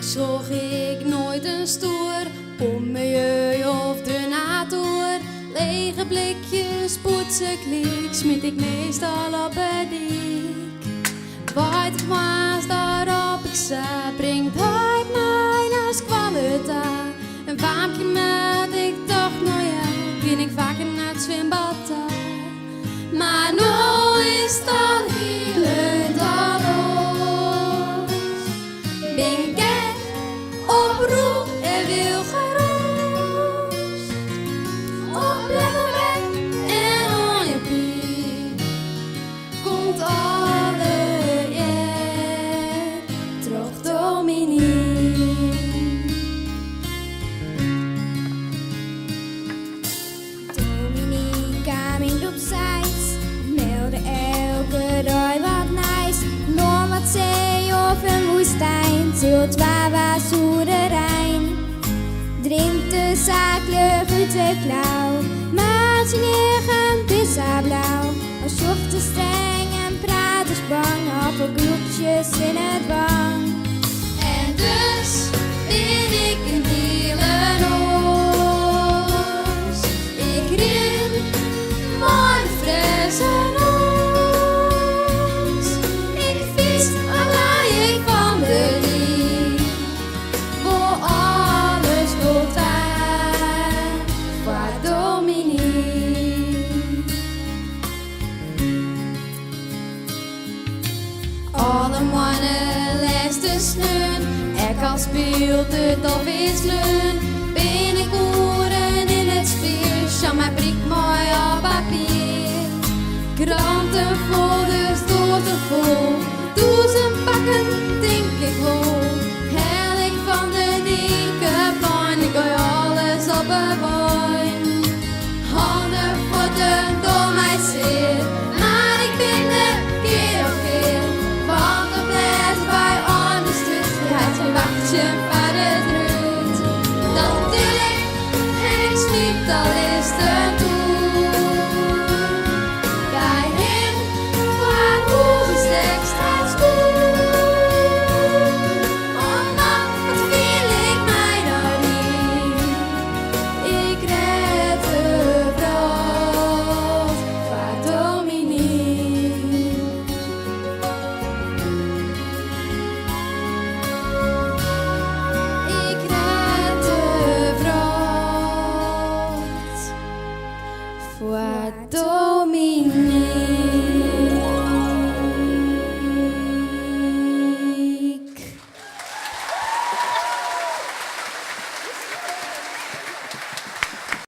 Zorg ik nooit een stoer om milieu of donator. Lege blikjes, poetsen, klik, smit ik meestal op het dik. Waait het maas daarop ik sta, brengt hij mij als kwaliteit. Een waampje met ik toch nou ja, ben ik vaker naar het zwembad daar. Maar nu is dan hele dag los. Ben gek, oproep en wil gerust. Op weg en on je piek komt alle jaar terug Dominique. Dominique kwam in de opzijds, meldde elke dag wat nice. Nog wat zee of een woestijn, zult waar was hoe de Rijn. Drinkt de zaaklucht uit de klauw, maakt zijn eigen pizza blauw. Als zocht te streng en praat is bang, of een groepjes in het wang. En dus ben ik een hele oos. Ik ren mooi fris en oos. Ik vis alleen ik van de lief, voor alles loopt aan voor Dominique. Alle mannen les de sneun, ik al speelt het of is leun. Ben ik oeren in het spier, sjam mij prik mooi op papier. Kranten vol, dus door te vol,